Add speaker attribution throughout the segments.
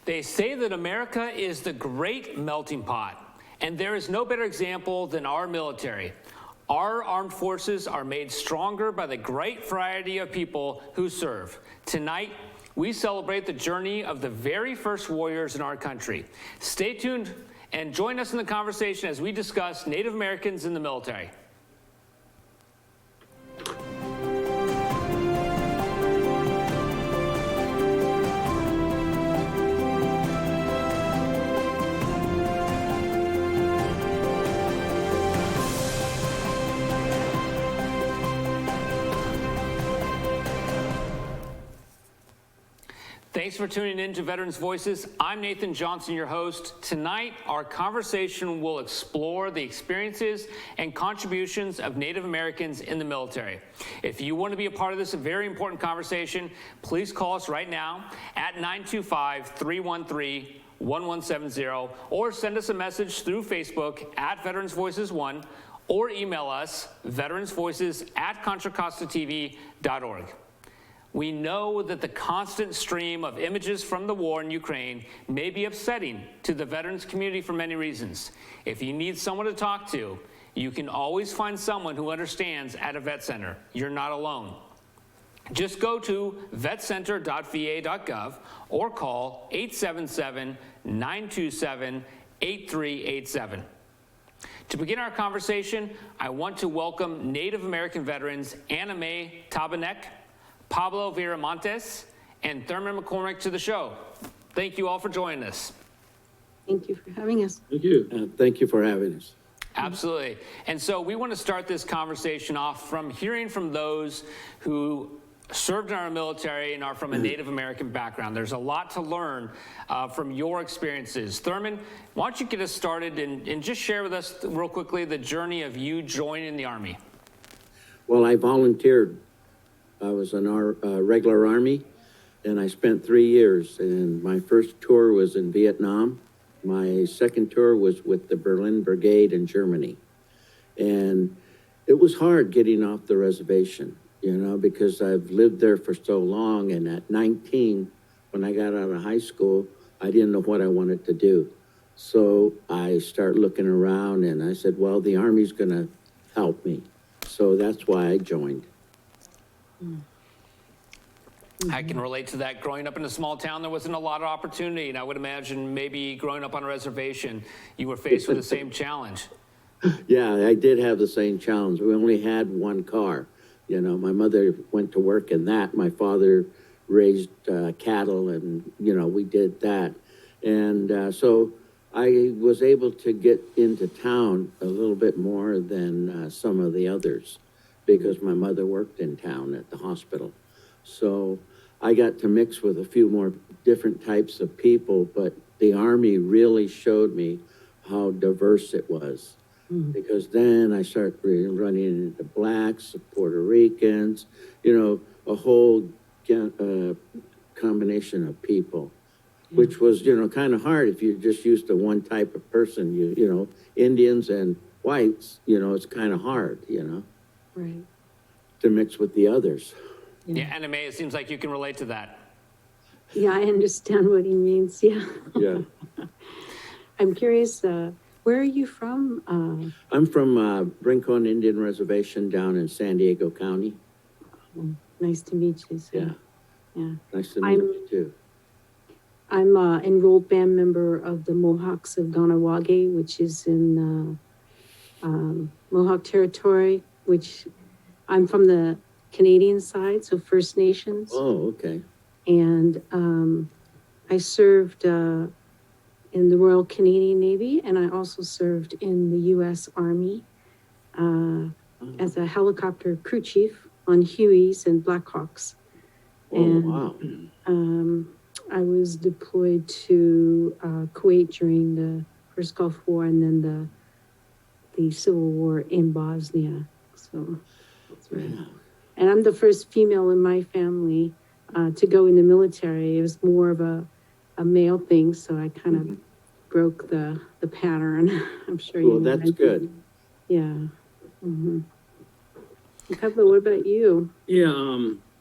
Speaker 1: They say that America is the great melting pot, and there is no better example than our military. Our armed forces are made stronger by the great variety of people who serve. Tonight, we celebrate the journey of the very first warriors in our country. Stay tuned and join us in the conversation as we discuss Native Americans in the military. Thanks for tuning in to Veterans Voices. I'm Nathan Johnson, your host. Tonight, our conversation will explore the experiences and contributions of Native Americans in the military. If you want to be a part of this very important conversation, please call us right now at 925-313-1170 or send us a message through Facebook at Veterans Voices 1 or email us veteransvoices@ContraCostaTV.org. We know that the constant stream of images from the war in Ukraine may be upsetting to the veterans community for many reasons. If you need someone to talk to, you can always find someone who understands at a vet center. You're not alone. Just go to vetcenter.va.gov or call 877-927-8387. To begin our conversation, I want to welcome Native American veterans Annamae Taubeneck, Pablo Viramontes, and Therman McCormick to the show. Thank you all for joining us.
Speaker 2: Thank you for having us.
Speaker 3: Thank you.
Speaker 4: Thank you for having us.
Speaker 1: Absolutely. And so we want to start this conversation off from hearing from those who served in our military and are from a Native American background. There's a lot to learn from your experiences. Therman, why don't you get us started and just share with us real quickly the journey of you joining the Army?
Speaker 4: Well, I volunteered. I was in our regular Army, and I spent 3 years. And my first tour was in Vietnam. My second tour was with the Berlin Brigade in Germany. And it was hard getting off the reservation, you know, because I've lived there for so long. And at 19, when I got out of high school, I didn't know what I wanted to do. So I started looking around, and I said, well, the Army's going to help me. So that's why I joined.
Speaker 1: I can relate to that. Growing up in a small town, there wasn't a lot of opportunity, and I would imagine maybe growing up on a reservation, you were faced with the same challenge.
Speaker 4: Yeah, I did have the same challenge. We only had one car. You know, my mother went to work in that. My father raised cattle, and, you know, we did that. And so I was able to get into town a little bit more than some of the others, because my mother worked in town at the hospital. So I got to mix with a few more different types of people, but the Army really showed me how diverse it was. Because then I started running into blacks, Puerto Ricans, you know, a whole combination of people, which was, you know, kind of hard if you're just used to one type of person, you know, Indians and whites, you know, it's kind of hard, you know.
Speaker 2: Right.
Speaker 4: To mix with the others.
Speaker 1: Yeah, Annamae, it seems like you can relate to that.
Speaker 2: Yeah, I understand what he means. Yeah.
Speaker 4: Yeah.
Speaker 2: I'm curious, where are you from?
Speaker 4: I'm from Rincon Indian Reservation down in San Diego County.
Speaker 2: Nice to meet you. So,
Speaker 4: Yeah.
Speaker 2: Yeah.
Speaker 4: Nice to meet you too.
Speaker 2: I'm an enrolled band member of the Mohawks of Ganawage, which is in Mohawk territory, which I'm from the Canadian side, so First Nations.
Speaker 4: Oh, okay.
Speaker 2: And I served in the Royal Canadian Navy, and I also served in the U.S. Army as a helicopter crew chief on Hueys and Blackhawks.
Speaker 4: Oh,
Speaker 2: And
Speaker 4: wow.
Speaker 2: I was deployed to Kuwait during the first Gulf War, and then the Civil War in Bosnia. So that's right.
Speaker 4: Yeah.
Speaker 2: And I'm the first female in my family to go in the military. It was more of a male thing, so I kind of broke the pattern. I'm sure you know.
Speaker 4: Well, that's good.
Speaker 2: Yeah. Mm-hmm. Pablo, what about you?
Speaker 3: Yeah.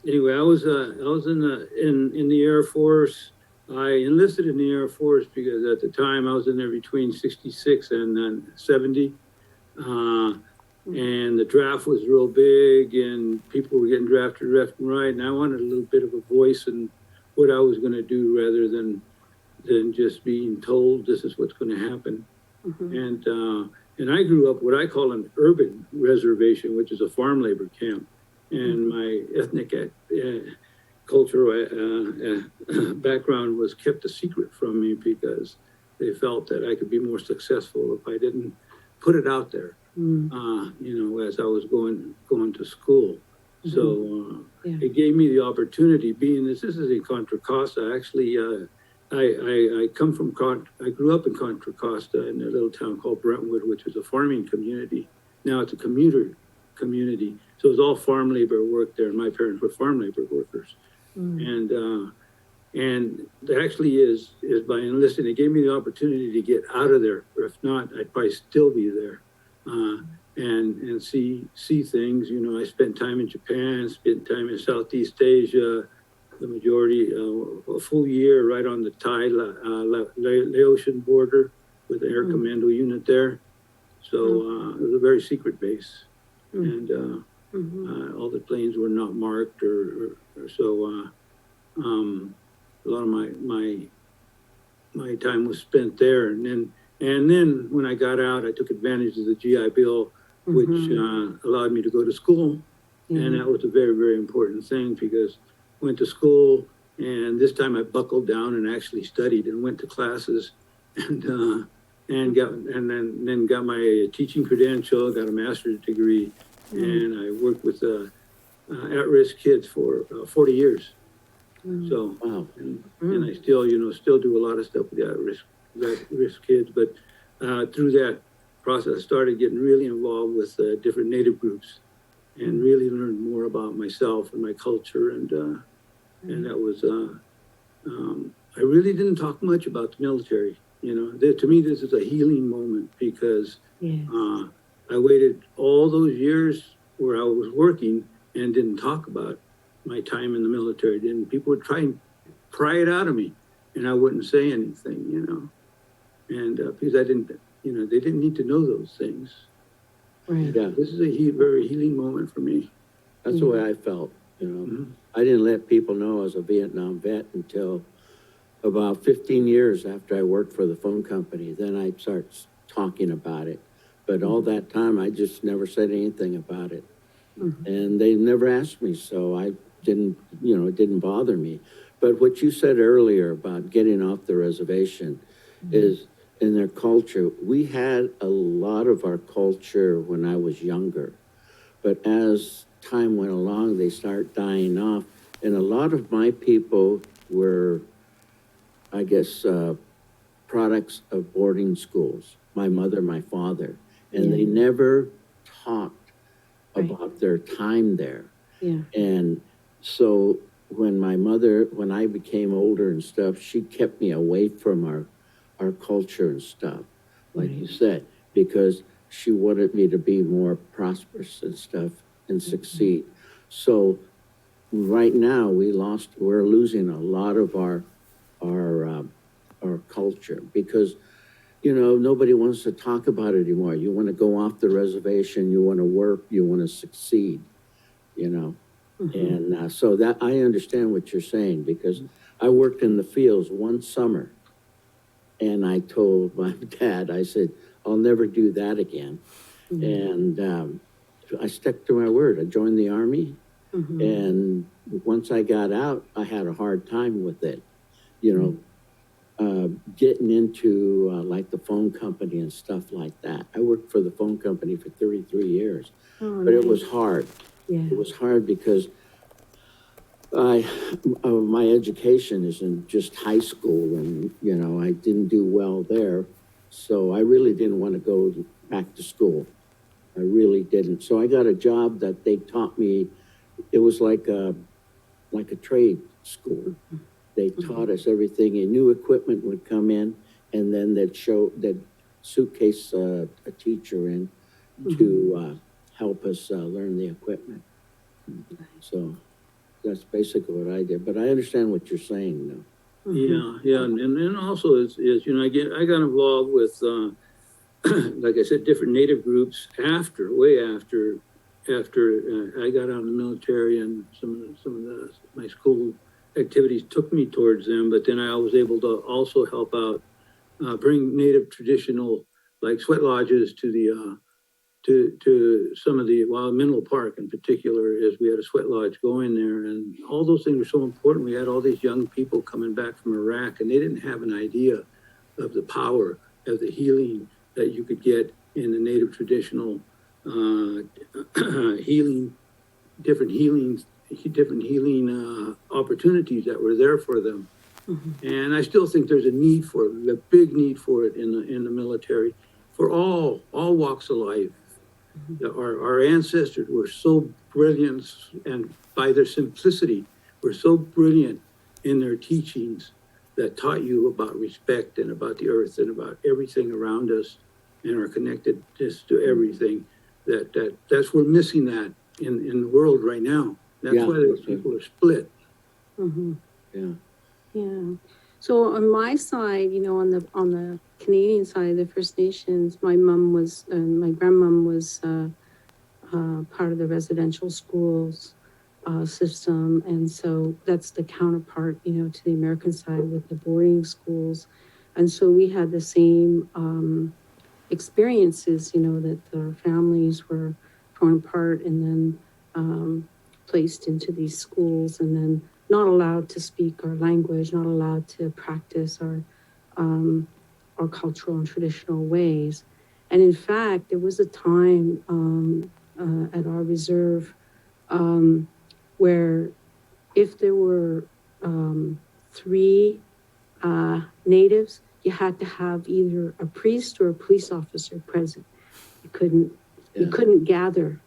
Speaker 3: Anyway, I was in the Air Force I enlisted in the Air Force because at the time I was in there between 66 and then 70. And the draft was real big and people were getting drafted left and right. And I wanted a little bit of a voice in what I was going to do rather than just being told this is what's going to happen. And I grew up what I call an urban reservation, which is a farm labor camp. And my ethnic cultural background was kept a secret from me because they felt that I could be more successful if I didn't put it out there. As I was going to school. So it gave me the opportunity, being this is in Contra Costa. Actually, I come from I grew up in Contra Costa in a little town called Brentwood, which is a farming community. Now it's a commuter community. So it was all farm labor work there. My parents were farm labor workers. And that actually is by enlisting, it gave me the opportunity to get out of there. Or if not, I'd probably still be there. And see things. I spent time in Japan, spent time in Southeast Asia, the majority, a full year right on the Thai Laotian border with the Air Commando unit there. So it was a very secret base, and all the planes were not marked or so. A lot of my time was spent there, and then when I got out, I took advantage of the GI Bill, which allowed me to go to school. And that was a very, very important thing because I went to school, and this time I buckled down and actually studied and went to classes and then got my teaching credential, got a master's degree, and I worked with at-risk kids for 40 years. So, and I still do a lot of stuff with the at-risk kids, but through that process, I started getting really involved with different Native groups and really learned more about myself and my culture. And that was, I really didn't talk much about the military. To me, this is a healing moment because I waited all those years where I was working and didn't talk about my time in the military. People would try and pry it out of me, and I wouldn't say anything, and because I didn't, they didn't need to know those things.
Speaker 2: Right.
Speaker 4: Yeah,
Speaker 3: This is a very healing moment for me.
Speaker 4: that's the way I felt, I didn't let people know I was a Vietnam vet until about 15 years after I worked for the phone company. Then I started talking about it. But all that time, I just never said anything about it. And they never asked me, so I didn't, it didn't bother me. But what you said earlier about getting off the reservation is in their culture. We had a lot of our culture when I was younger. But as time went along, they start dying off. And a lot of my people were, I guess, products of boarding schools, my mother, my father, and they never talked about their time there. And so when I became older and stuff, she kept me away from our culture and stuff, like you said, because she wanted me to be more prosperous and stuff and succeed. So right now we're losing a lot of our culture because nobody wants to talk about it anymore. You want to go off the reservation, you want to work, you want to succeed, and so that I understand what you're saying because I worked in the fields one summer and I told my dad, I said, I'll never do that again. And I stuck to my word. I joined the Army. And once I got out, I had a hard time with it, getting into like the phone company and stuff like that. I worked for the phone company for 33 years, but it was hard. It was hard because my education is in just high school and, I didn't do well there. So I really didn't want to go back to school. I really didn't. So I got a job that they taught me. It was like a trade school. They taught us everything. And new equipment would come in, and then they'd suitcase a teacher in to help us learn the equipment. So that's basically what I did. But I understand what you're saying, though.
Speaker 3: Yeah, and then also is, you know, I got involved with, like I said, different Native groups way after I got out of the military, and my school activities took me towards them. But then I was able to also help out, bring Native traditional, like sweat lodges to the to some of the, well, Mineral Park in particular, is we had a sweat lodge going there, and all those things were so important. We had all these young people coming back from Iraq, and they didn't have an idea of the power of the healing that you could get in the Native traditional healing, different healing opportunities that were there for them. And I still think there's a big need for it in the military, for all walks of life. Our ancestors were so brilliant, and by their simplicity, were so brilliant in their teachings that taught you about respect and about the earth and about everything around us and our connectedness to everything. That's we're missing that in the world right now. That's why those people are split.
Speaker 2: Yeah. So on my side, you know, on the Canadian side, the First Nations, my grandmom was part of the residential schools system, and so that's the counterpart, you know, to the American side with the boarding schools, and so we had the same experiences, you know, that our families were torn apart and then placed into these schools, and then not allowed to speak our language, not allowed to practice our cultural and traditional ways. And in fact, there was a time at our reserve where if there were 3 natives, you had to have either a priest or a police officer present. You couldn't gather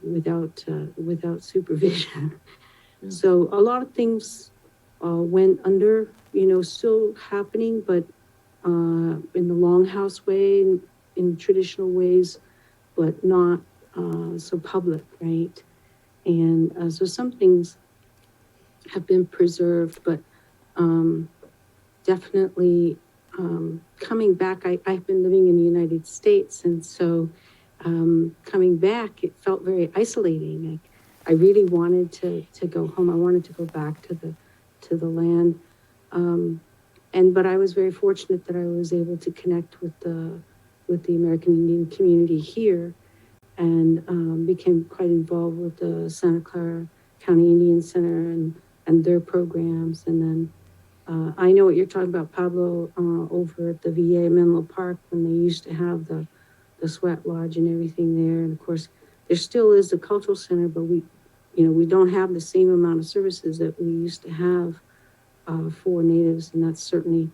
Speaker 2: without supervision. So a lot of things went under, you know, still happening, but in the longhouse way, in traditional ways, but not so public, right? And so some things have been preserved, but definitely coming back, I've been living in the United States, and so coming back, it felt very isolating. I really wanted to go home. I wanted to go back to the land. But I was very fortunate that I was able to connect with the American Indian community here, and became quite involved with the Santa Clara County Indian Center and their programs. And then I know what you're talking about, Pablo, over at the VA Menlo Park, when they used to have the sweat lodge and everything there. And of course, there still is the cultural center, but we don't have the same amount of services that we used to have for natives. And that's certainly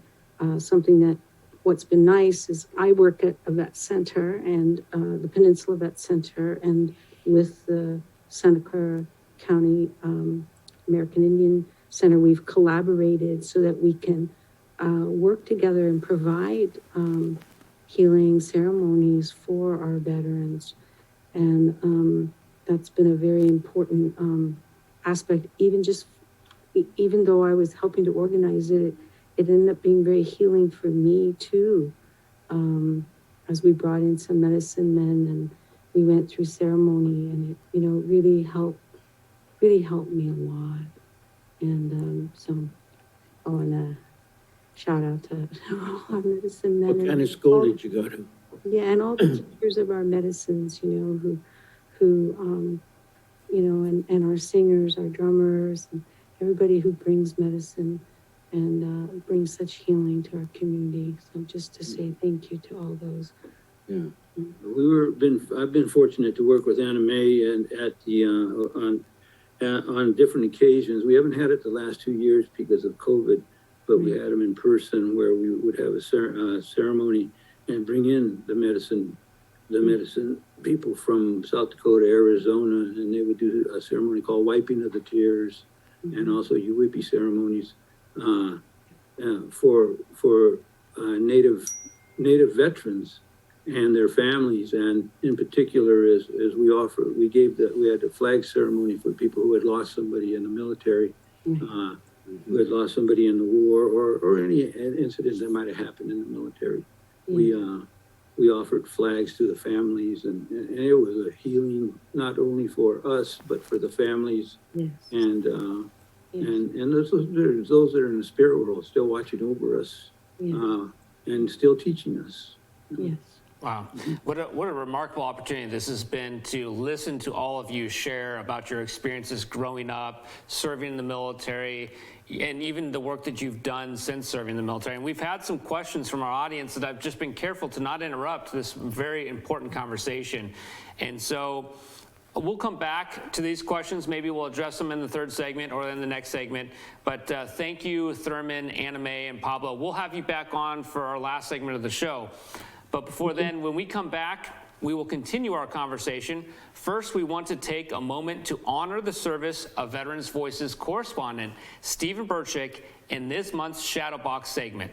Speaker 2: something that, what's been nice is I work at a vet center, and the Peninsula Vet Center, and with the Santa Clara County American Indian Center, we've collaborated so that we can work together and provide healing ceremonies for our veterans. And that's been a very important aspect. Even though I was helping to organize it, it ended up being very healing for me too. As we brought in some medicine men and we went through ceremony, and it, you know, really helped me a lot. And and a shout out to all our medicine men.
Speaker 4: What kind of school did you go to?
Speaker 2: Yeah, and all the teachers of our medicines, you know, who you know, and our singers, our drummers, and everybody who brings medicine and brings such healing to our community. So just to say thank you to all those.
Speaker 4: Yeah.
Speaker 3: I've been fortunate to work with Annamae and at the on different occasions. We haven't had it the last 2 years because of COVID, but we had them in person, where we would have a ceremony and bring in the medicine people from South Dakota, Arizona, and they would do a ceremony called Wiping of the Tears, and also Uwipi ceremonies for Native veterans and their families. And in particular, as we had a flag ceremony for people who had lost somebody in the military, had lost somebody in the war or any incident that might have happened in the military. We offered flags to the families, and it was a healing, not only for us, but for the families.
Speaker 2: Yes.
Speaker 3: And those that are in the spirit world still watching over us, and still teaching us.
Speaker 2: Yes.
Speaker 1: Wow. What a remarkable opportunity this has been to listen to all of you share about your experiences growing up, serving in the military, and even the work that you've done since serving in the military. And we've had some questions from our audience that I've just been careful to not interrupt this very important conversation. And so we'll come back to these questions. Maybe we'll address them in the third segment or in the next segment. But thank you, Therman, Annamae, and Pablo. We'll have you back on for our last segment of the show. But before then, when we come back, we will continue our conversation. First, we want to take a moment to honor the service of Veterans Voices correspondent Stephen Burchick in this month's Shadowbox segment.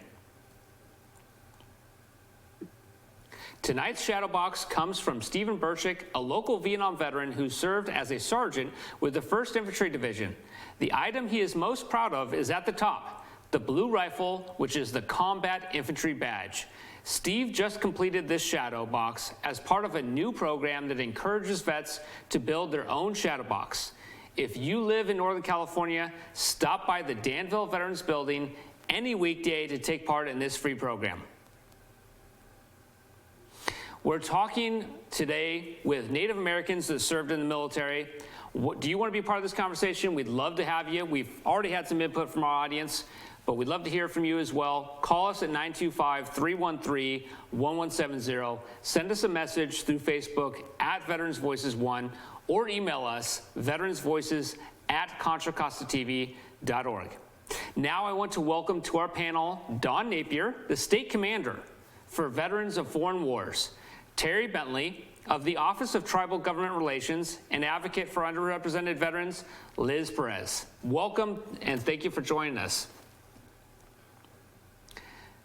Speaker 1: Tonight's Shadowbox comes from Stephen Burchick, a local Vietnam veteran who served as a sergeant with the 1st Infantry Division. The item he is most proud of is at the top, the blue rifle, which is the Combat Infantry Badge. Steve just completed this shadow box as part of a new program that encourages vets to build their own shadow box. If you live in Northern California, stop by the Danville Veterans Building any weekday to take part in this free program. We're talking today with Native Americans that served in the military. Do you want to be part of this conversation? We'd love to have you. We've already had some input from our audience, but we'd love to hear from you as well. Call us at 925-313-1170. Send us a message through Facebook at Veterans Voices 1, or email us veteransvoices@ContraCostaTV.org. Now I want to welcome to our panel Don Napier, the State Commander for Veterans of Foreign Wars, Terry Bentley of the Office of Tribal Government Relations and Advocate for Underrepresented Veterans, Liz Perez. Welcome and thank you for joining us.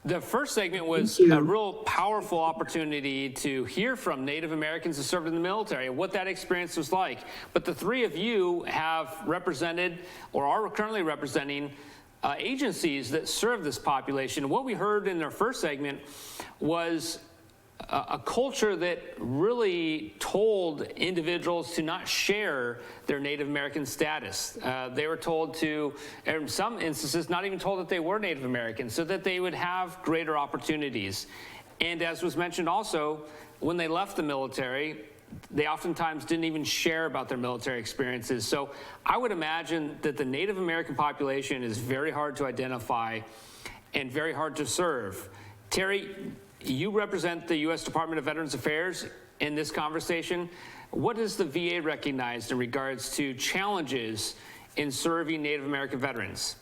Speaker 1: The first segment was a real powerful opportunity to hear from Native Americans who served in the military and what that experience was like. But the three of you have represented or are currently representing agencies that serve this population. And what we heard in their first segment was a culture that really told individuals to not share their Native American status. They were told to, in some instances, not even told that they were Native American, so that they would have greater opportunities. And as was mentioned also, when they left the military, they oftentimes didn't even share about their military experiences. So I would imagine that the Native American population is very hard to identify and very hard to serve. Terry, you represent the U.S. Department of Veterans Affairs in this conversation. What has the VA recognized in regards to challenges in serving Native American veterans?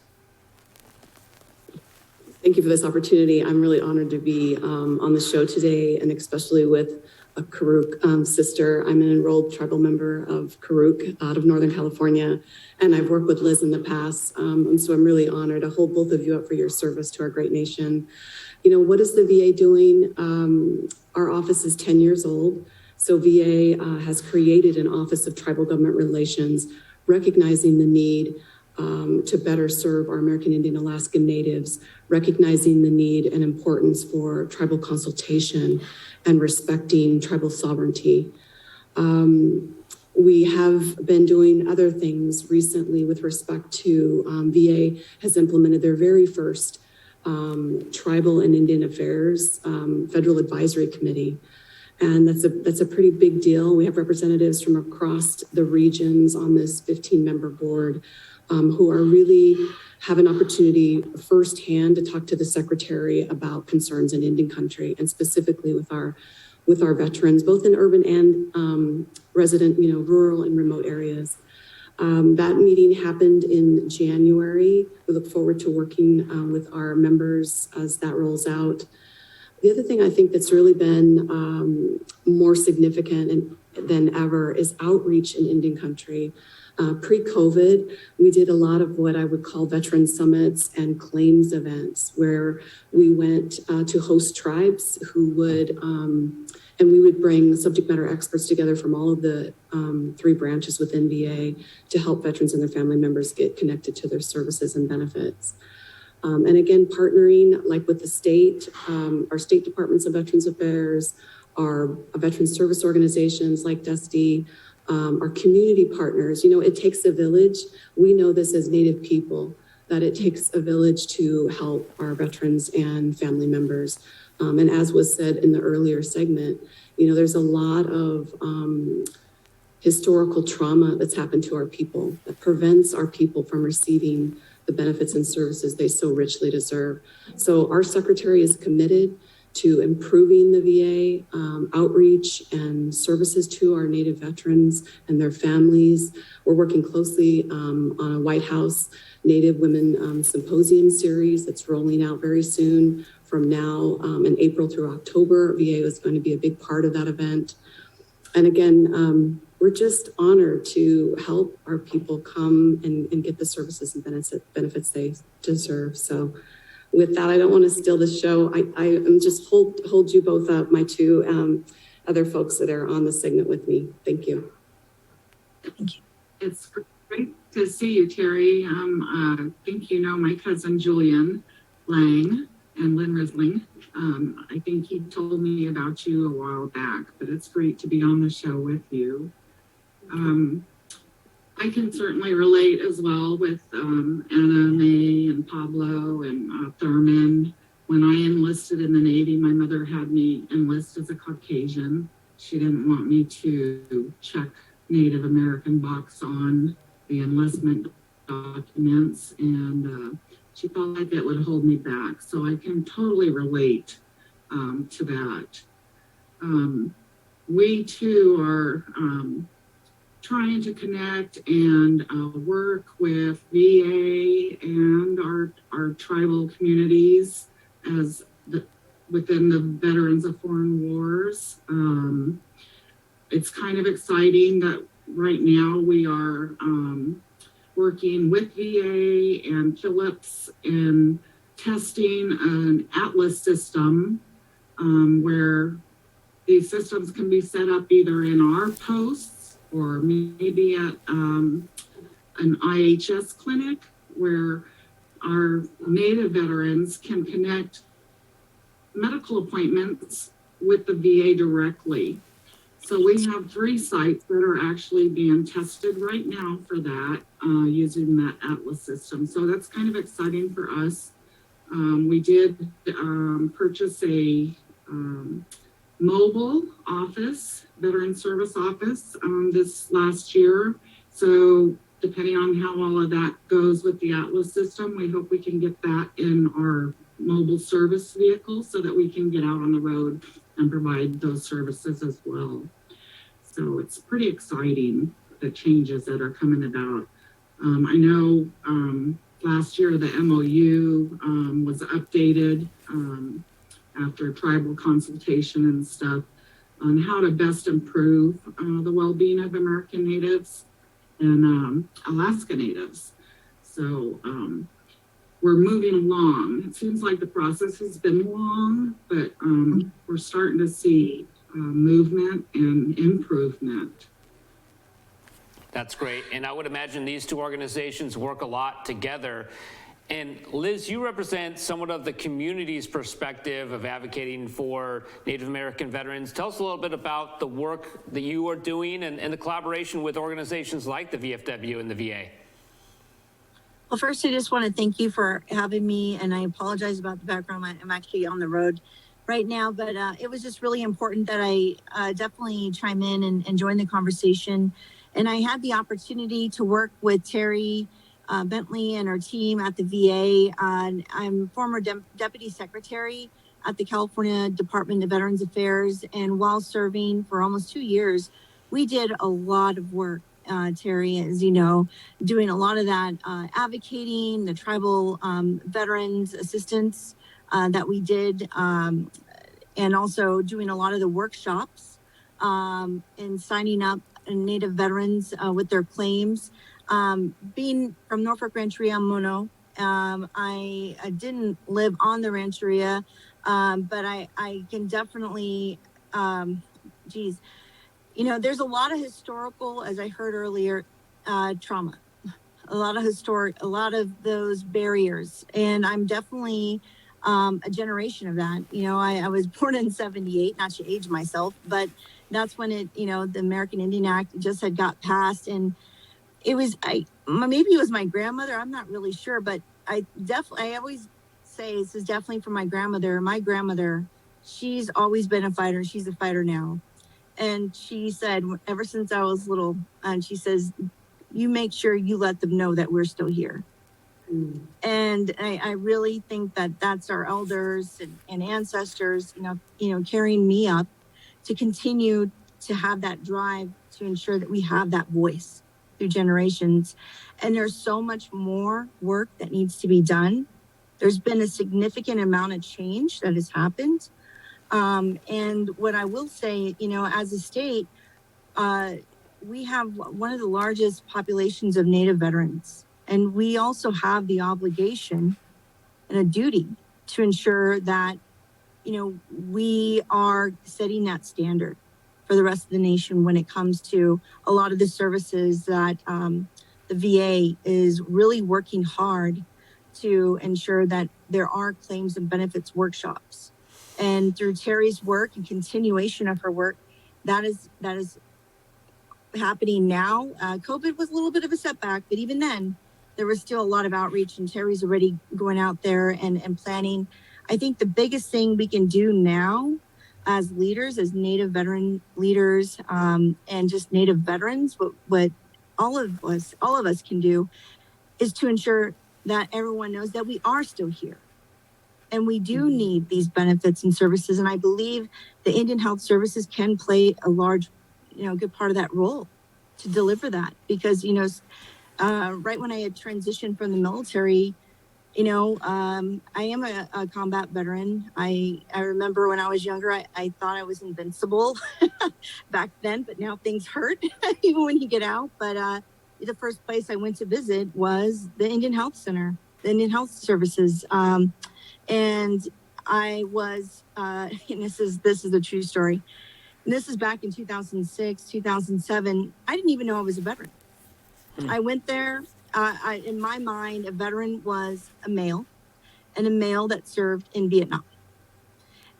Speaker 5: Thank you for this opportunity. I'm really honored to be on the show today, and especially with a Karuk sister. I'm an enrolled tribal member of Karuk out of Northern California, and I've worked with Liz in the past. And so I'm really honored to hold both of you up for your service to our great nation. You know, what is the VA doing? Our office is 10 years old. So VA has created an Office of Tribal Government Relations, recognizing the need to better serve our American Indian Alaskan Natives, recognizing the need and importance for tribal consultation and respecting tribal sovereignty. We have been doing other things recently with respect to VA has implemented their very first Tribal and Indian Affairs Federal Advisory Committee. And that's a pretty big deal. We have representatives from across the regions on this 15-member board who are really have an opportunity firsthand to talk to the Secretary about concerns in Indian country, and specifically with our veterans, both in urban and resident, rural and remote areas. That meeting happened in January. We look forward to working with our members as that rolls out. The other thing I think that's really been more significant than ever is outreach in Indian country. Pre-COVID, we did a lot of what I would call veteran summits and claims events, where we went to host tribes who would And we would bring subject matter experts together from all of the 3 branches within VA to help veterans and their family members get connected to their services and benefits. And again, partnering like with the state, our state departments of Veterans Affairs, our veteran service organizations like Dusty, our community partners. You know, it takes a village. We know this as Native people, that it takes a village to help our veterans and family members. And as was said in the earlier segment, you know, there's a lot of historical trauma that's happened to our people that prevents our people from receiving the benefits and services they so richly deserve. So our secretary is committed to improving the VA outreach and services to our Native veterans and their families. We're working closely on a White House Native Women Symposium series that's rolling out very soon from now in April through October. VA is going to be a big part of that event. And again, we're just honored to help our people come and get the services and benefits they deserve. So with that, I don't want to steal the show. I am just hold you both up, my 2 other folks that are on the segment with me. Thank you.
Speaker 6: Thank you. It's great to see you, Terry. I think you know my cousin Julian Lang and Lynn Risling. I think he told me about you a while back, but it's great to be on the show with you. I can certainly relate as well with Annamae and Pablo and Therman. When I enlisted in the Navy, my mother had me enlist as a Caucasian. She didn't want me to check Native American box on the enlistment documents, and she felt like it would hold me back. So I can totally relate to that. We too are trying to connect and work with VA and our tribal communities as within the Veterans of Foreign Wars. It's kind of exciting that right now we are working with VA and Phillips in testing an Atlas system where these systems can be set up either in our posts or maybe at an IHS clinic where our Native veterans can connect medical appointments with the VA directly. So we have 3 sites that are actually being tested right now for that, using that Atlas system. So that's kind of exciting for us. We did purchase a mobile office, veteran service office, this last year. So depending on how all of that goes with the Atlas system, we hope we can get that in our mobile service vehicle so that we can get out on the road and provide those services as well. So it's pretty exciting, the changes that are coming about. I know last year the MOU was updated after tribal consultation and stuff on how to best improve the well-being of American Natives and Alaska Natives. So we're moving along. It seems like the process has been long, but we're starting to see movement and improvement.
Speaker 1: That's great. And I would imagine these 2 organizations work a lot together. And Liz, you represent somewhat of the community's perspective of advocating for Native American veterans. Tell us a little bit about the work that you are doing and the collaboration with organizations like the VFW and the VA.
Speaker 7: Well, first, I just want to thank you for having me, and I apologize about the background. I'm actually on the road right now, but it was just really important that I definitely chime in and join the conversation. And I had the opportunity to work with Terry Bentley and our team at the VA. I'm former deputy secretary at the California Department of Veterans Affairs, and while serving for almost 2 years, we did a lot of work, Terry, as you know, doing a lot of that advocating, the tribal veterans assistance that we did, and also doing a lot of the workshops and signing up Native veterans with their claims. Being from Norfolk Rancheria Mono, I didn't live on the Rancheria, but I can definitely geez, you know, there's a lot of historical, as I heard earlier, trauma, a lot of those barriers. And I'm definitely a generation of that. You know, I was born in 78, not to age myself, but that's when the American Indian Act just had got passed. And it was, maybe it was my grandmother, I'm not really sure, but I always say this is definitely from my grandmother. My grandmother, she's always been a fighter. She's a fighter now. And she said, ever since I was little, and she says, you make sure you let them know that we're still here. And I really think that that's our elders and ancestors, carrying me up to continue to have that drive to ensure that we have that voice through generations. And there's so much more work that needs to be done. There's been a significant amount of change that has happened. And what I will say, as a state, we have one of the largest populations of Native veterans. And we also have the obligation and a duty to ensure that, we are setting that standard for the rest of the nation when it comes to a lot of the services that the VA is really working hard to ensure that there are claims and benefits workshops. And through Terry's work and continuation of her work, that is happening now. COVID was a little bit of a setback, but even then, there was still a lot of outreach, and Terry's already going out there and planning. I think the biggest thing we can do now as leaders, as Native veteran leaders, and just Native veterans, what all of us can do is to ensure that everyone knows that we are still here. And we do need these benefits and services. And I believe the Indian Health Services can play a large, good part of that role to deliver that. Because, right when I had transitioned from the military, I am a combat veteran. I remember when I was younger, I thought I was invincible back then, but now things hurt even when you get out. But the first place I went to visit was the Indian Health Center, the Indian Health Services. And I was, and this is a true story. And this is back in 2006, 2007. I didn't even know I was a veteran. I went there. In my mind, a veteran was a male, and a male that served in Vietnam.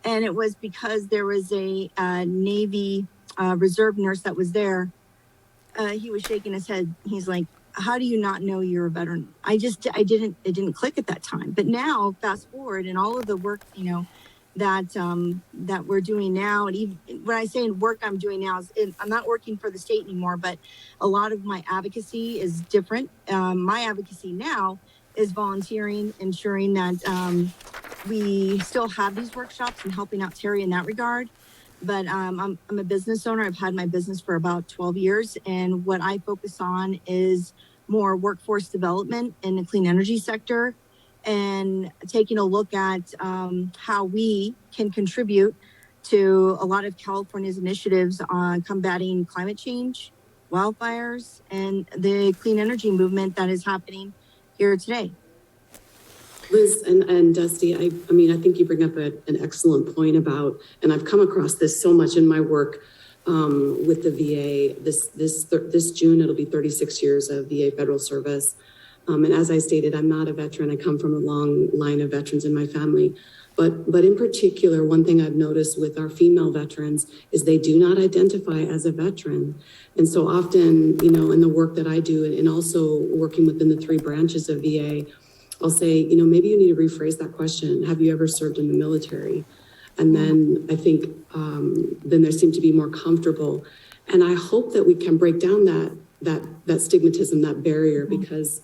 Speaker 7: And it was because there was a Navy reserve nurse that was there. He was shaking his head. He's like, how do you not know you're a veteran? It didn't click at that time. But now, fast forward, and all of the work, that we're doing now, and even when I say work I'm doing now, I'm not working for the state anymore, but a lot of my advocacy is different. My advocacy now is volunteering, ensuring that we still have these workshops and helping out Terry in that regard. But I'm a business owner. I've had my business for about 12 years. And what I focus on is more workforce development in the clean energy sector, and taking a look at how we can contribute to a lot of California's initiatives on combating climate change, wildfires, and the clean energy movement that is happening here today.
Speaker 5: Liz and Dusty, I think you bring up an excellent point about, and I've come across this so much in my work with the VA. This June, it'll be 36 years of VA federal service. And as I stated, I'm not a veteran. I come from a long line of veterans in my family. But in particular, one thing I've noticed with our female veterans is they do not identify as a veteran. And so often, in the work that I do, and also working within the 3 branches of VA, I'll say, maybe you need to rephrase that question. Have you ever served in the military? And then I think then they seem to be more comfortable. And I hope that we can break down that stigmatism, that barrier, because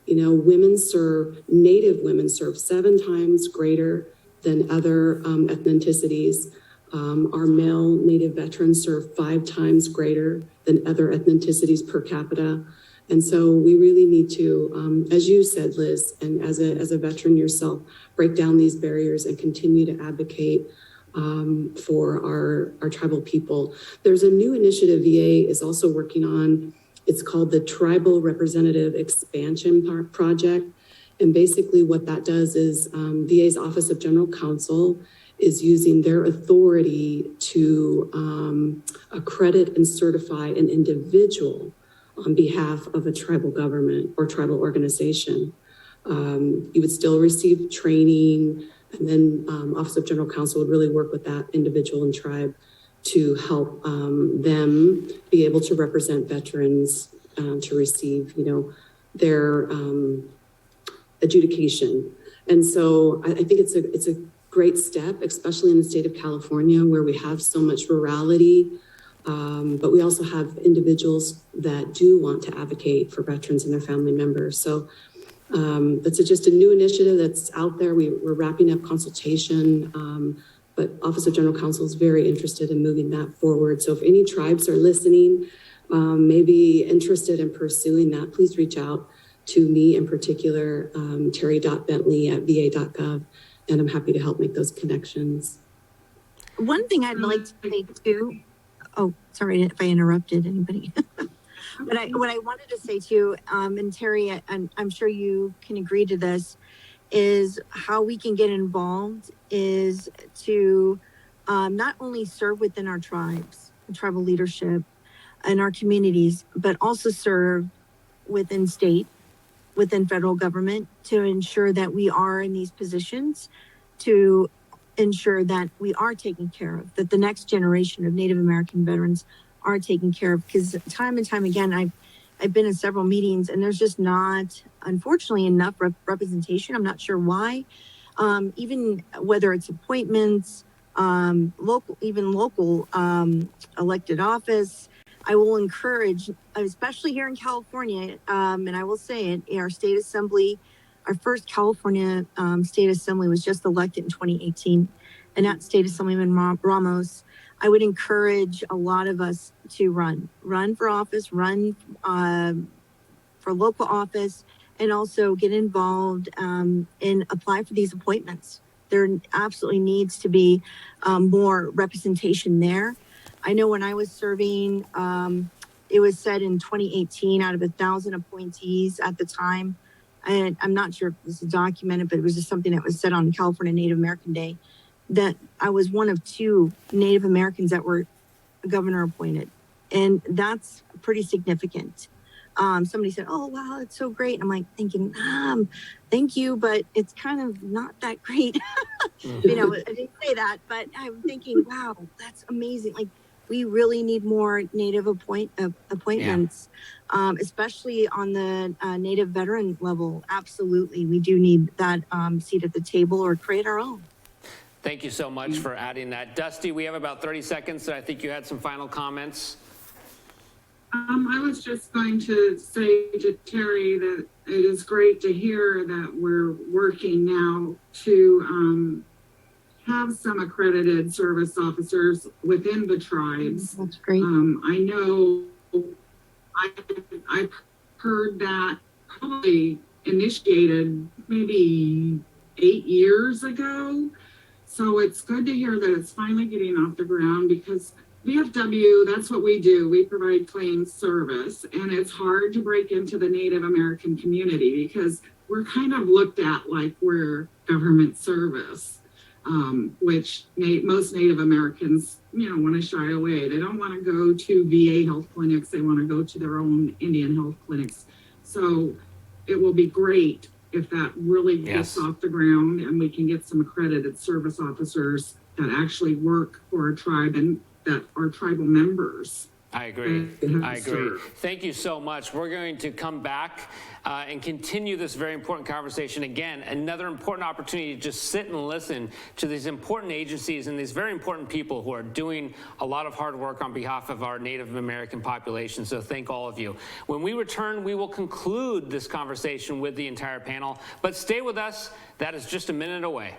Speaker 5: Native women serve 7 times greater than other ethnicities. Our male Native veterans serve 5 times greater than other ethnicities per capita. And so we really need to, as you said, Liz, and as a veteran yourself, break down these barriers and continue to advocate for our tribal people. There's a new initiative VA is also working on. It's called the Tribal Representative Expansion Project. And basically what that does is VA's Office of General Counsel is using their authority to accredit and certify an individual on behalf of a tribal government or tribal organization. You would still receive training, and then Office of General Counsel would really work with that individual and tribe to help them be able to represent veterans to receive, their adjudication. And so I think it's a great step, especially in the state of California, where we have so much rurality. But we also have individuals that do want to advocate for veterans and their family members. So that's just a new initiative that's out there. We're wrapping up consultation, but Office of General Counsel is very interested in moving that forward. So if any tribes are listening, maybe interested in pursuing that, please reach out to me in particular, terry.bentley@va.gov, and I'm happy to help make those connections.
Speaker 7: One thing I'd like to say too, oh, sorry if I interrupted anybody. But what I wanted to say too, and Terry, and I'm sure you can agree to this, is how we can get involved is to not only serve within our tribes, tribal leadership, and our communities, but also serve within state, within federal government, to ensure that we are in these positions, to ensure that we are taken care of, that the next generation of Native American veterans are taken care of. Because time and time again, I've been in several meetings, and there's just not, unfortunately, enough representation. I'm not sure why. Even whether it's appointments, local elected office, I will encourage, especially here in California, and I will say it, our state assembly, our first California state assembly was just elected in 2018. And at State Assemblyman Ramos, I would encourage a lot of us to run for office, run for local office, and also get involved and apply for these appointments. There absolutely needs to be more representation there. I know when I was serving, it was said in 2018, out of 1,000 appointees at the time, and I'm not sure if this is documented, but it was just something that was said on California Native American Day, that I was one of 2 Native Americans that were governor appointed. And that's pretty significant. Somebody said, oh, wow, it's so great. I'm like thinking, thank you, but it's kind of not that great. I didn't say that, but I'm thinking, wow, that's amazing. Like, we really need more Native appointments, especially on the Native veteran level. Absolutely. We do need that seat at the table, or create our own.
Speaker 1: Thank you so much for adding that. Dusty, we have about 30 seconds, so I think you had some final comments.
Speaker 6: I was just going to say to Terry that it is great to hear that we're working now to have some accredited service officers within the tribes.
Speaker 7: That's great.
Speaker 6: I know I've heard that probably initiated maybe 8 years ago. So it's good to hear that it's finally getting off the ground, because VFW, that's what we do. We provide claims service, and it's hard to break into the Native American community because we're kind of looked at like we're government service, which most Native Americans, want to shy away. They don't want to go to VA health clinics. They want to go to their own Indian health clinics. So it will be great if that really gets off the ground and we can get some accredited service officers that actually work for a tribe and that are tribal members.
Speaker 1: I agree. Thank you so much. We're going to come back and continue this very important conversation. Again, another important opportunity to just sit and listen to these important agencies and these very important people who are doing a lot of hard work on behalf of our Native American population. So thank all of you. When we return, we will conclude this conversation with the entire panel, but stay with us. That is just a minute away.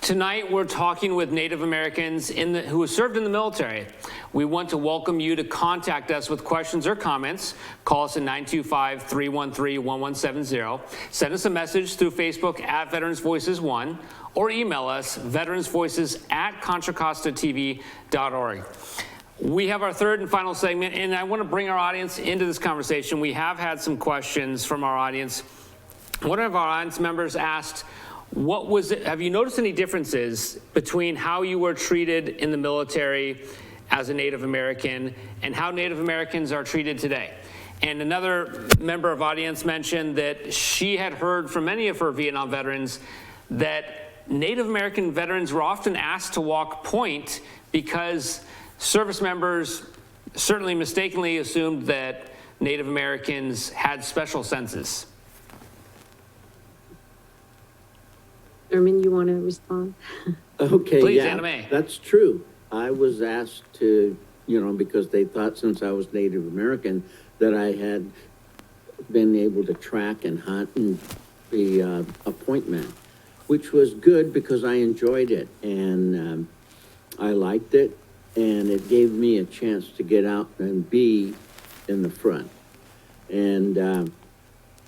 Speaker 1: Tonight, we're talking with Native Americans who served in the military. We want to welcome you to contact us with questions or comments. Call us at 925-313-1170. Send us a message through Facebook at Veterans Voices 1, or email us veteransvoices@contracostatv.org. We have our third and final segment, and I want to bring our audience into this conversation. We have had some questions from our audience. One of our audience members asked, have you noticed any differences between how you were treated in the military as a Native American and how Native Americans are treated today? And another member of audience mentioned that she had heard from many of her Vietnam veterans that Native American veterans were often asked to walk point because service members certainly mistakenly assumed that Native Americans had special senses.
Speaker 2: Therman, you want to respond?
Speaker 4: Okay,
Speaker 1: Please,
Speaker 4: yeah,
Speaker 1: Annamae.
Speaker 4: that's true. I was asked to, because they thought since I was Native American that I had been able to track and hunt and be a point man, which was good because I enjoyed it and I liked it, and it gave me a chance to get out and be in the front. And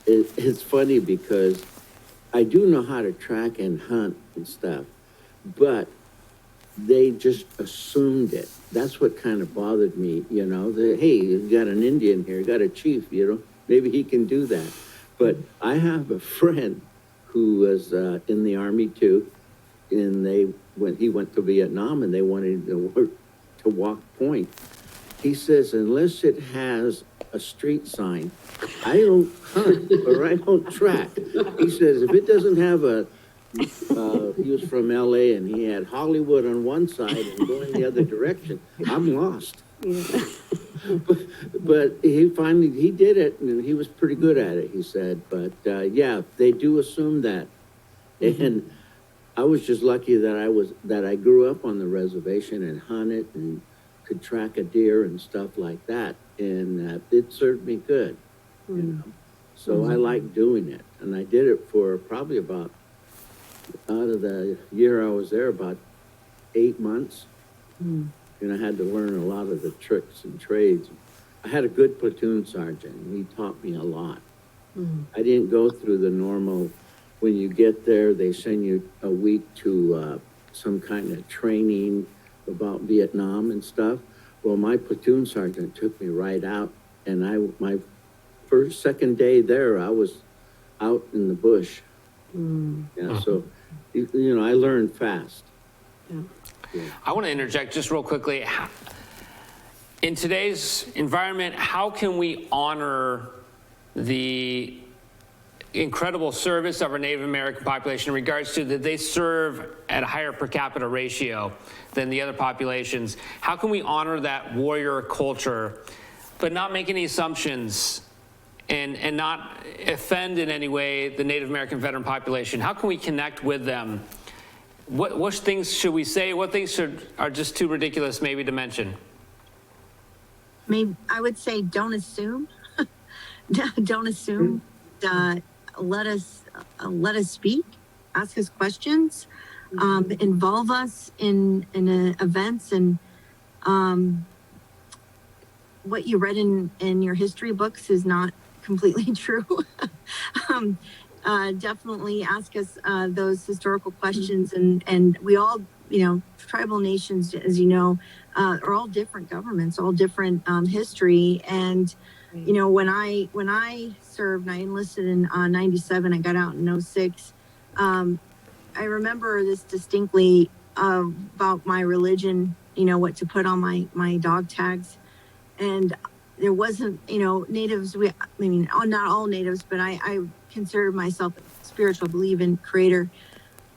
Speaker 4: it's funny because I do know how to track and hunt and stuff, but they just assumed it. That's what kind of bothered me, hey, you got an Indian here, you got a chief, maybe he can do that. But I have a friend who was in the Army too, and he went to Vietnam and they wanted to walk point. He says, unless it has a street sign, I don't hunt or I don't track. He says, if it doesn't have he was from LA and he had Hollywood on one side and going the other direction, I'm lost.
Speaker 2: Yeah.
Speaker 4: But he did it and he was pretty good at it, he said. But yeah, they do assume that. And I was just lucky that I grew up on the reservation and hunted and could track a deer and stuff like that. And it served me good, So I like doing it. And I did it for probably out of the year I was there, about 8 months. And I had to learn a lot of the tricks and trades. I had a good platoon sergeant, and he taught me a lot. I didn't go through the normal, when you get there, they send you a week to some kind of training about Vietnam and stuff. Well, my platoon sergeant took me right out, and my second day there, I was out in the bush. Yeah, so, I learned fast.
Speaker 2: Yeah.
Speaker 1: I want to interject just real quickly. In today's environment, how can we honor the incredible service of our Native American population in regards to that they serve at a higher per capita ratio than the other populations? How can we honor that warrior culture, but not make any assumptions and not offend in any way the Native American veteran population? How can we connect with them? What things should we say? What things are just too ridiculous maybe to mention?
Speaker 7: Maybe I would say don't assume. Don't assume. Let us speak. Ask us questions. Involve us in events, and what you read in your history books is not completely true. Definitely ask us those historical questions, and we all, tribal nations, as you know, are all different governments, all different history. And when I served, and I enlisted in 97, I got out in 06. I remember this distinctly about my religion, what to put on my dog tags. And there wasn't, natives, not all natives, but I consider myself spiritual, believe in creator.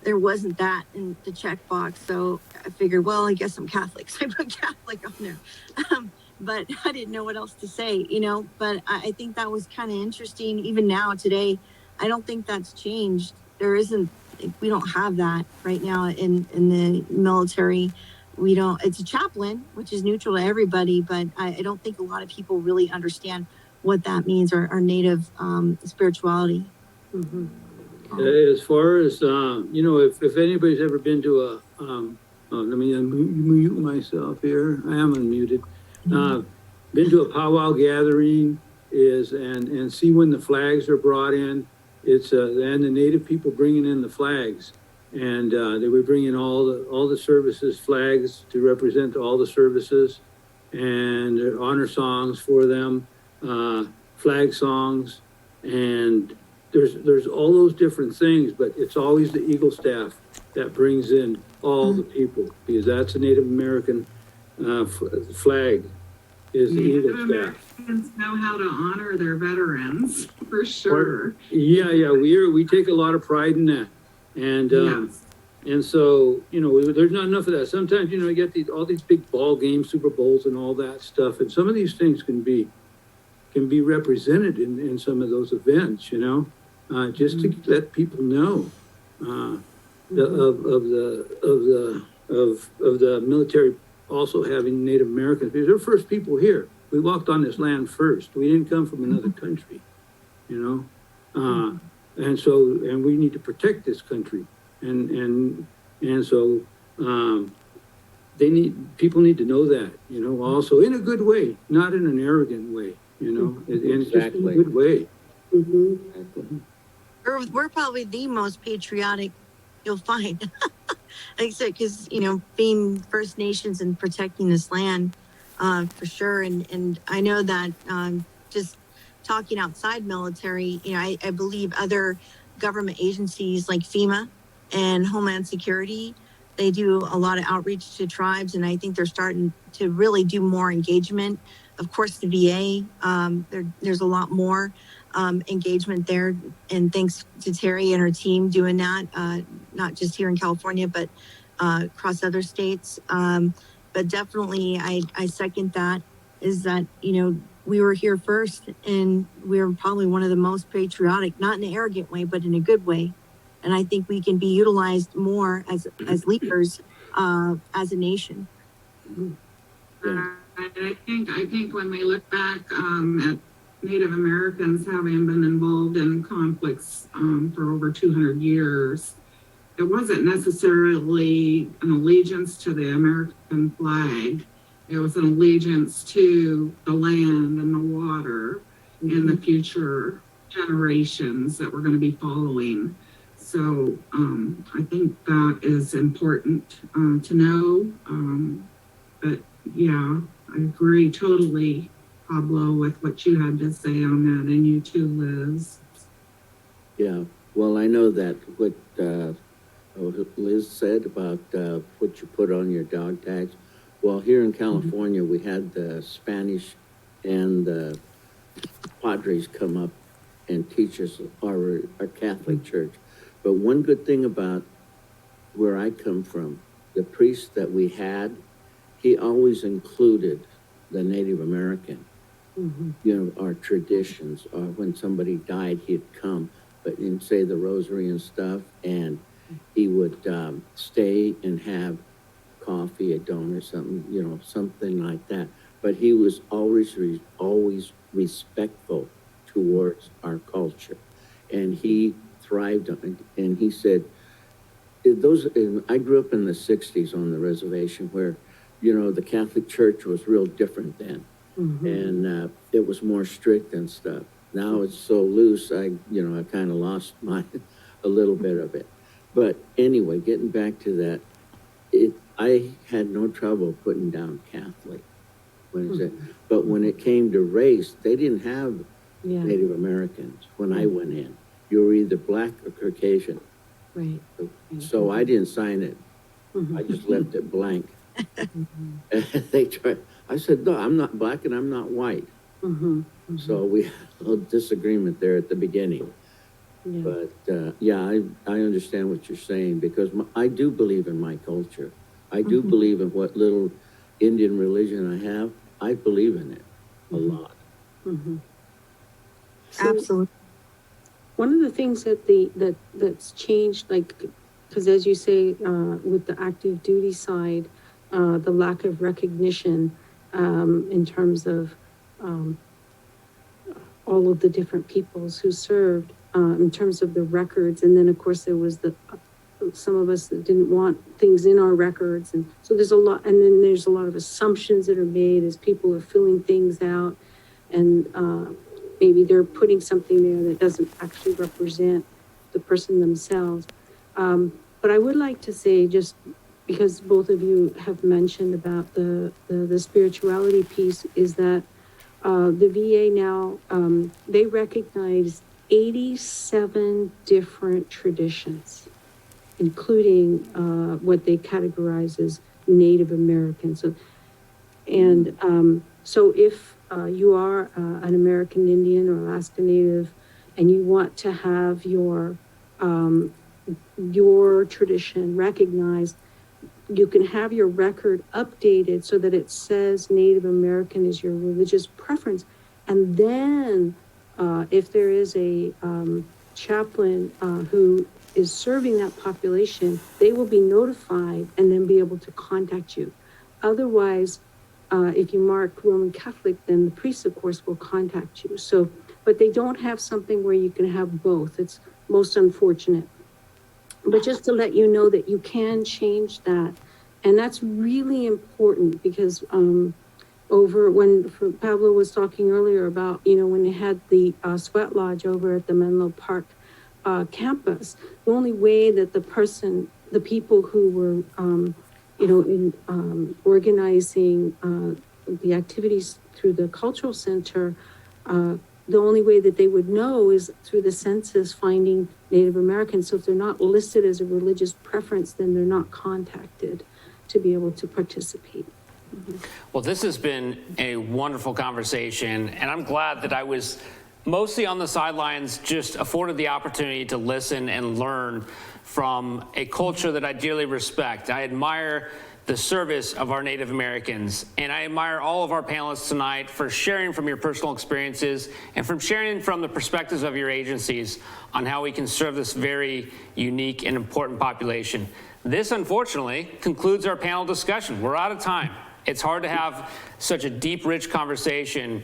Speaker 7: There wasn't that in the checkbox. So I figured, well, I guess I'm Catholic. So I put Catholic on there. but I didn't know what else to say, you know. But I think that was kind of interesting. Even now, today, I don't think that's changed. There isn't, we don't have that right now in the military. We don't, it's a chaplain, which is neutral to everybody, but I don't think a lot of people really understand what that means, or our native spirituality.
Speaker 3: As far as, you know, if anybody's ever been to a, let me mute myself here. I am unmuted. Been to a powwow gathering and see when the flags are brought in. It's, and the native people bringing in the flags. And they were bringing all the services flags to represent all the services, and honor songs for them, flag songs, and there's all those different things, but it's always the Eagle staff that brings in all the people, because that's a Native American flag, is the Eagle staff.
Speaker 6: Americans know how to honor their veterans, for sure.
Speaker 3: Yeah, we take a lot of pride in that. And
Speaker 6: Yes.
Speaker 3: and so, you know, there's not enough of that. Sometimes, you know, you get all these big ball games, Super Bowls and all that stuff, and some of these things can be represented in some of those events, you know, just to let people know of the military also having Native Americans, because they're first people here. We walked on this land first. We didn't come from another country, you know. And we need to protect this country, and so people need to know that, you know, also in a good way, not in an arrogant way, you know, and it's just in a good way.
Speaker 7: We're probably the most patriotic you'll find. Like I said, because, you know, being First Nations and protecting this land, for sure. And I know that just talking outside military, you know, I believe other government agencies like FEMA and Homeland Security, they do a lot of outreach to tribes, and I think they're starting to really do more engagement. Of course, the VA, there's a lot more engagement there, and thanks to Terry and her team doing that, not just here in California, but across other states. But definitely, I second that, is that, you know, we were here first, and we're probably one of the most patriotic, not in an arrogant way, but in a good way. And I think we can be utilized more as leaders, as a nation.
Speaker 6: I think when we look back at Native Americans having been involved in conflicts for over 200 years, it wasn't necessarily an allegiance to the American flag. It was an allegiance to the land and the water and the future generations that we're going to be following. So I think that is important to know. But yeah, I agree totally, Pablo, with what you had to say on that, and you too, Liz.
Speaker 4: Yeah, well, I know that what Liz said about what you put on your dog tags. Well, here in California, we had the Spanish and the Padres come up and teach us our Catholic church. But one good thing about where I come from, the priest that we had, he always included the Native American, you know, our traditions. When somebody died, he'd come, but he'd say the rosary and stuff, and he would stay and have coffee, a donut, something, you know, something like that. But he was always respectful towards our culture, and he thrived on it. And he said, I grew up in the 60s on the reservation where, you know, the Catholic Church was real different then. And it was more strict and stuff. Now it's so loose, I kind of lost a little bit of it. But anyway, getting back to that, I had no trouble putting down Catholic. But when it came to race, they didn't have Native Americans when I went in. You were either black or Caucasian.
Speaker 2: Right.
Speaker 4: So I didn't sign it. I just left it blank. They tried. I said, no, I'm not black and I'm not white. So we had a little disagreement there at the beginning. But I understand what you're saying, because I do believe in my culture. I do believe in what little Indian religion I have, I believe in it a lot.
Speaker 2: So
Speaker 7: Absolutely.
Speaker 2: one of the things that's changed, like, because as you say, with the active duty side, the lack of recognition in terms of all of the different peoples who served, in terms of the records, and then of course there was some of us that didn't want things in our records, and so there's a lot, and then there's a lot of assumptions that are made as people are filling things out, and maybe they're putting something there that doesn't actually represent the person themselves. But I would like to say, just because both of you have mentioned about the spirituality piece, is that the VA now, they recognize 87 different traditions, including what they categorize as Native American. So, and so if you are an American Indian or Alaska Native, and you want to have your tradition recognized, you can have your record updated so that it says Native American is your religious preference. And then if there is a chaplain who is serving that population, they will be notified and then be able to contact you. Otherwise, if you mark Roman Catholic, then the priest, of course, will contact you. So, but they don't have something where you can have both. It's most unfortunate. But just to let you know that you can change that. And that's really important, because over when Pablo was talking earlier about, when they had the sweat lodge over at the Menlo Park campus, the only way that the people who were, in organizing the activities through the cultural center, the only way that they would know is through the census finding Native Americans. So if they're not listed as a religious preference, then they're not contacted to be able to participate.
Speaker 1: Well, this has been a wonderful conversation, and I'm glad that I was mostly on the sidelines, just afforded the opportunity to listen and learn from a culture that I dearly respect. I admire the service of our Native Americans, and I admire all of our panelists tonight for sharing from your personal experiences and from sharing from the perspectives of your agencies on how we can serve this very unique and important population. This, unfortunately, concludes our panel discussion. We're out of time. It's hard to have such a deep, rich conversation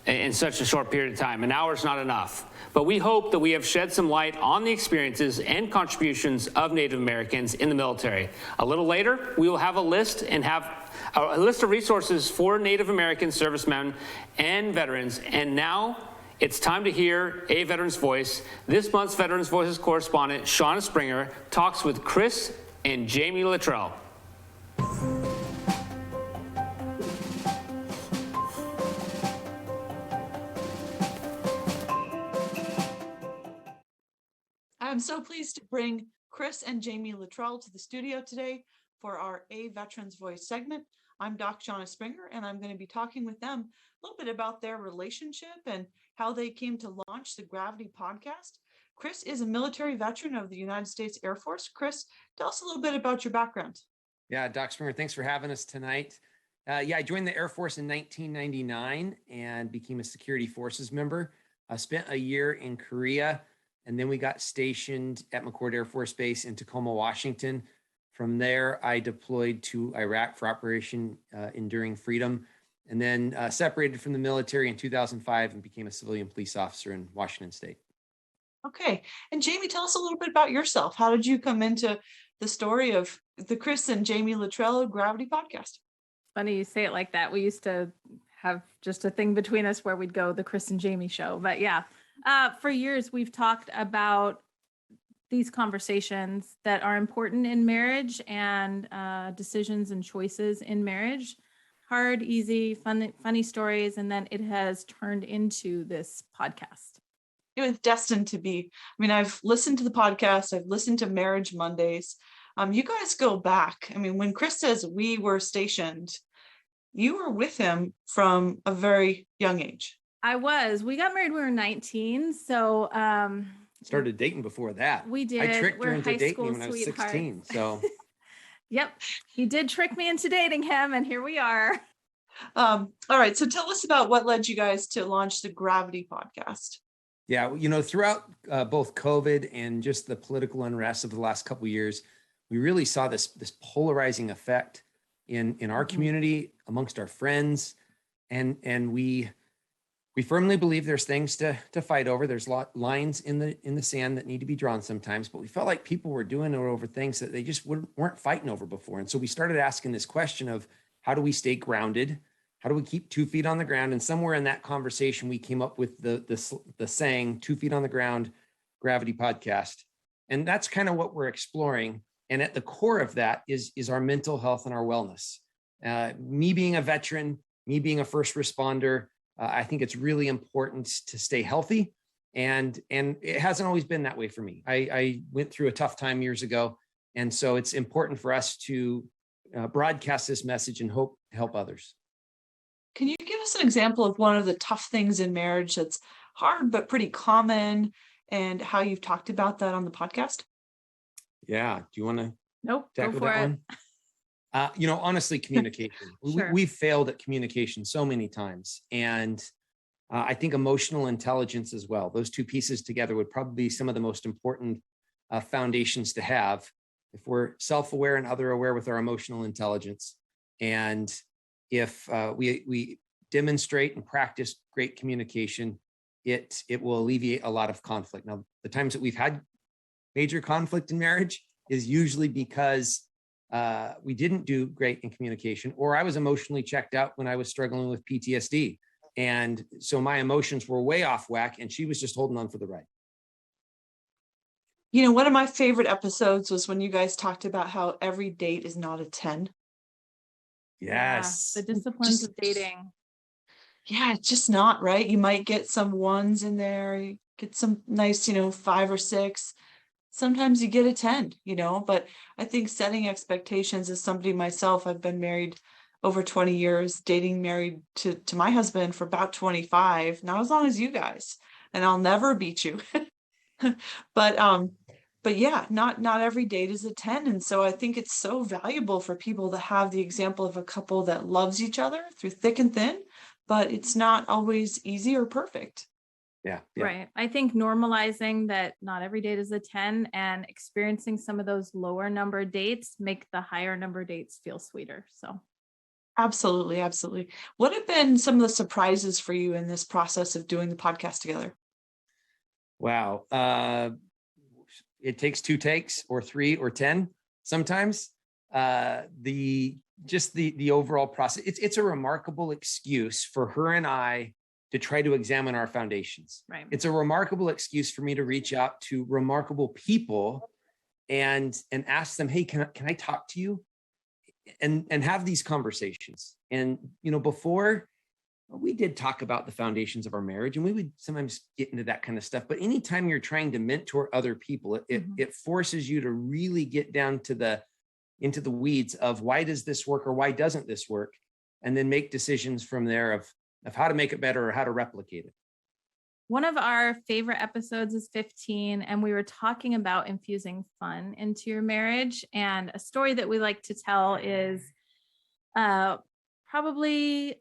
Speaker 1: in such a short period of time. An hour is not enough. But we hope that we have shed some light on the experiences and contributions of Native Americans in the military. A little later, we will have a list of resources for Native American servicemen and veterans. And now it's time to hear a Veteran's Voice. This month's Veteran's Voices correspondent, Shauna Springer, talks with Chris and Jamie Luttrell.
Speaker 8: I'm so pleased to bring Chris and Jamie Luttrell to the studio today for our A Veteran's Voice segment. I'm Doc Shauna Springer, and I'm going to be talking with them a little bit about their relationship and how they came to launch the Gravity podcast. Chris is a military veteran of the United States Air Force. Chris, tell us a little bit about your background.
Speaker 9: Yeah, Doc Springer, thanks for having us tonight. I joined the Air Force in 1999 and became a security forces member. I spent a year in Korea, and then we got stationed at McCormick Air Force Base in Tacoma, Washington. From there, I deployed to Iraq for Operation Enduring Freedom, and then separated from the military in 2005 and became a civilian police officer in Washington State.
Speaker 8: Okay. And Jamie, tell us a little bit about yourself. How did you come into the story of the Chris and Jamie Luttrell Gravity podcast?
Speaker 10: Funny you say it like that. We used to have just a thing between us where we'd go the Chris and Jamie show. But yeah, for years, we've talked about these conversations that are important in marriage and decisions and choices in marriage. Hard, easy, funny stories. And then it has turned into this podcast.
Speaker 8: It was destined to be. I mean, I've listened to the podcast. I've listened to Marriage Mondays. You guys go back. I mean, when Chris says we were stationed, you were with him from a very young age.
Speaker 10: I was. We got married when we were 19. So
Speaker 9: started dating before that.
Speaker 10: We did.
Speaker 9: I tricked her into dating me when I was
Speaker 10: sweethearts.
Speaker 9: 16. So
Speaker 10: yep. He did trick me into dating him, and here we are.
Speaker 8: All right. So tell us about what led you guys to launch the Gravity podcast.
Speaker 9: Yeah, throughout both COVID and just the political unrest of the last couple of years, we really saw this polarizing effect in our community, amongst our friends, and we firmly believe there's things to fight over. There's lines in the sand that need to be drawn sometimes, but we felt like people were doing it over things that they just weren't fighting over before. And so we started asking this question of, how do we stay grounded? How do we keep 2 feet on the ground? And somewhere in that conversation, we came up with the saying, 2 feet on the ground, Gravity podcast. And that's kind of what we're exploring. And at the core of that is our mental health and our wellness. Me being a veteran, me being a first responder, I think it's really important to stay healthy. And it hasn't always been that way for me. I went through a tough time years ago. And so it's important for us to broadcast this message and help others.
Speaker 8: Can you give us an example of one of the tough things in marriage that's hard but pretty common, and how you've talked about that on the podcast?
Speaker 9: Yeah. Do you want to
Speaker 10: Nope, go
Speaker 9: tackle
Speaker 10: for
Speaker 9: that
Speaker 10: it.
Speaker 9: one? Honestly, communication.
Speaker 10: Sure.
Speaker 9: We've failed at communication so many times. And I think emotional intelligence as well. Those two pieces together would probably be some of the most important foundations to have if we're self-aware and other-aware with our emotional intelligence. And if we demonstrate and practice great communication, it will alleviate a lot of conflict. Now, the times that we've had major conflict in marriage is usually because we didn't do great in communication, or I was emotionally checked out when I was struggling with PTSD. And so my emotions were way off whack, and she was just holding on for the ride.
Speaker 8: One of my favorite episodes was when you guys talked about how every date is not a 10.
Speaker 9: Yes.
Speaker 10: Yeah, the disciplines of dating.
Speaker 8: Yeah, it's just not, right? You might get some ones in there, you get some nice, 5 or 6. Sometimes you get a 10, but I think setting expectations, as somebody myself, I've been married over 20 years, dating married to my husband for about 25, not as long as you guys, and I'll never beat you. But yeah, not every date is a 10. And so I think it's so valuable for people to have the example of a couple that loves each other through thick and thin, but it's not always easy or perfect.
Speaker 9: Yeah.
Speaker 10: Right. I think normalizing that not every date is a 10 and experiencing some of those lower number dates make the higher number dates feel sweeter. So
Speaker 8: Absolutely. Absolutely. What have been some of the surprises for you in this process of doing the podcast together?
Speaker 9: Wow. It takes 2 takes or 3 or 10 sometimes. The overall process, it's a remarkable excuse for her and I to try to examine our foundations.
Speaker 10: right.
Speaker 9: It's a remarkable excuse for me to reach out to remarkable people and ask them, hey, can I talk to you? And have these conversations. And, before, we did talk about the foundations of our marriage, and we would sometimes get into that kind of stuff. But anytime you're trying to mentor other people, it forces you to really get down into the weeds of why does this work or why doesn't this work? And then make decisions from there of how to make it better or how to replicate it.
Speaker 10: One of our favorite episodes is 15, and we were talking about infusing fun into your marriage. And a story that we like to tell is probably,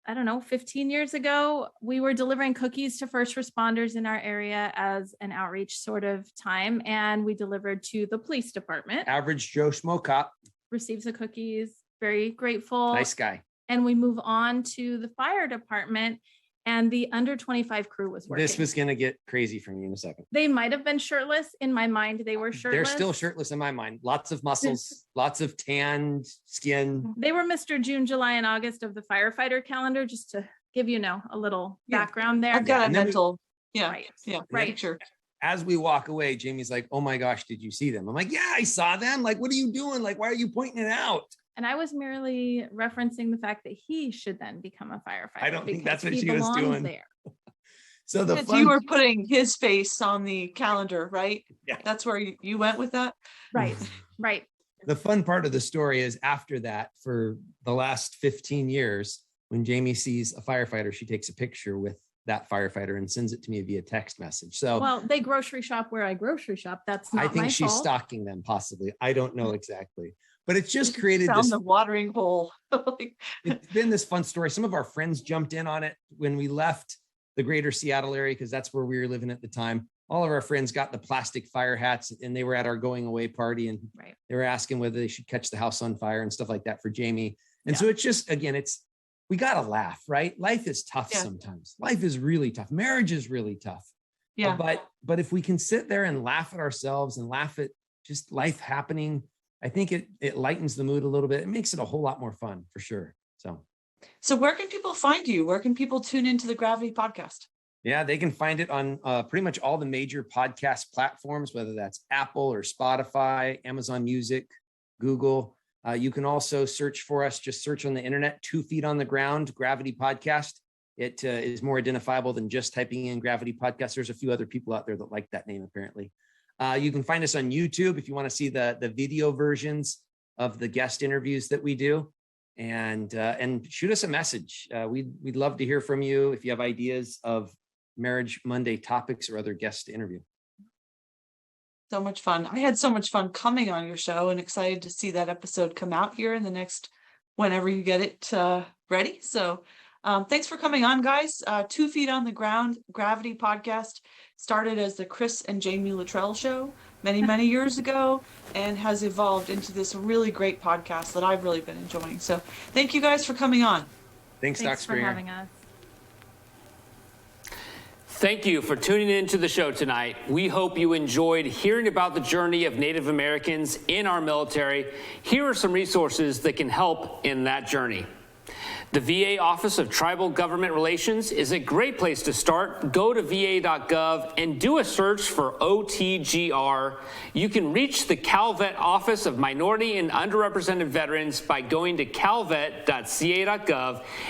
Speaker 10: 15 years ago, we were delivering cookies to first responders in our area as an outreach sort of time. And we delivered to the police department.
Speaker 9: Average Joe Schmo cop.
Speaker 10: Receives the cookies, very grateful.
Speaker 9: Nice guy.
Speaker 10: And we move on to the fire department, and the under 25 crew was working.
Speaker 9: This was going to get crazy from you in a second.
Speaker 10: They might have been shirtless. In my mind, they were shirtless.
Speaker 9: They're still shirtless in my mind. Lots of muscles, lots of tanned skin.
Speaker 10: They were Mr. June, July, and August of the firefighter calendar, just to give a little background there.
Speaker 8: I've got a mental.
Speaker 10: Right.
Speaker 8: Yeah.
Speaker 10: Right.
Speaker 8: Picture.
Speaker 9: As we walk away, Jamie's like, oh my gosh, did you see them? I'm like, yeah, I saw them. Like, what are you doing? Like, why are you pointing it out?
Speaker 10: And I was merely referencing the fact that he should then become a firefighter.
Speaker 9: I don't think that's what
Speaker 10: he
Speaker 9: she was
Speaker 10: belongs
Speaker 9: doing.
Speaker 10: There.
Speaker 9: So
Speaker 8: You were putting his face on the calendar, right?
Speaker 9: Yeah.
Speaker 8: That's where you went with that?
Speaker 10: Right. Right.
Speaker 9: The fun part of the story is after that, for the last 15 years, when Jamie sees a firefighter, she takes a picture with that firefighter and sends it to me via text message. So,
Speaker 10: well, they grocery shop where I grocery shop. That's not
Speaker 9: I think
Speaker 10: my
Speaker 9: she's
Speaker 10: fault.
Speaker 9: stalking them, possibly. I don't know exactly. but it's just created
Speaker 8: Found
Speaker 9: this.
Speaker 8: the watering hole.
Speaker 9: It's been this fun story. Some of our friends jumped in on it when we left the greater Seattle area, because that's where we were living at the time. All of our friends got the plastic fire hats, and they were at our going away party, and they were asking whether they should catch the house on fire and stuff like that for Jamie. And so it's just, again, we got to laugh, right? Life is tough sometimes. Life is really tough. Marriage is really tough.
Speaker 8: Yeah.
Speaker 9: But if we can sit there and laugh at ourselves and laugh at just life happening, I think it lightens the mood a little bit. It makes it a whole lot more fun, for sure.
Speaker 8: So where can people find you? Where can people tune into the Gravity podcast?
Speaker 9: Yeah, they can find it on pretty much all the major podcast platforms, whether that's Apple or Spotify, Amazon Music, Google. You can also search for us, just search on the internet, 2 Feet on the Ground, Gravity Podcast. It is more identifiable than just typing in Gravity Podcast. There's a few other people out there that like that name, apparently. You can find us on YouTube if you want to see the video versions of the guest interviews that we do. And shoot us a message. We'd love to hear from you if you have ideas of Marriage Monday topics or other guests to interview.
Speaker 8: So much fun. I had so much fun coming on your show, and excited to see that episode come out here in the next, whenever you get it ready. So thanks for coming on, guys. 2 Feet on the Ground, Gravity Podcast started as the Chris and Jamie Luttrell show many, many years ago, and has evolved into this really great podcast that I've really been enjoying. So thank you guys for coming on.
Speaker 9: Thanks Doc
Speaker 10: for
Speaker 9: Springer.
Speaker 10: having us.
Speaker 1: Thank you for tuning in to the show tonight. We hope you enjoyed hearing about the journey of Native Americans in our military. Here are some resources that can help in that journey. The VA Office of Tribal Government Relations is a great place to start. Go to va.gov and do a search for OTGR. You can reach the CalVet Office of Minority and Underrepresented Veterans by going to calvet.ca.gov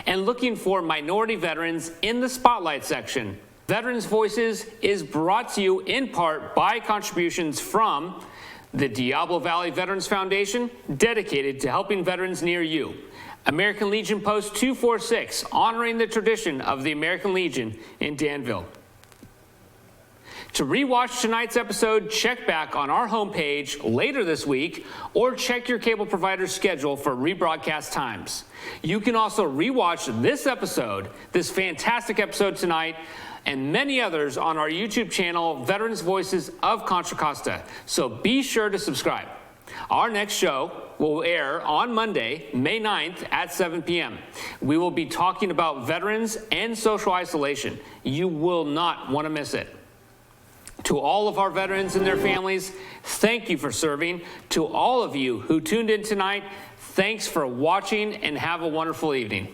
Speaker 1: and looking for Minority Veterans in the Spotlight section. Veterans Voices is brought to you in part by contributions from the Diablo Valley Veterans Foundation, dedicated to helping veterans near you. American Legion Post 246, honoring the tradition of the American Legion in Danville. To rewatch tonight's episode, check back on our homepage later this week, or check your cable provider's schedule for rebroadcast times. You can also rewatch this episode, this fantastic episode tonight, and many others on our YouTube channel, Veterans Voices of Contra Costa. So be sure to subscribe. Our next show will air on Monday, May 9th at 7 p.m. We will be talking about veterans and social isolation. You will not want to miss it. To all of our veterans and their families, thank you for serving. To all of you who tuned in tonight, thanks for watching, and have a wonderful evening.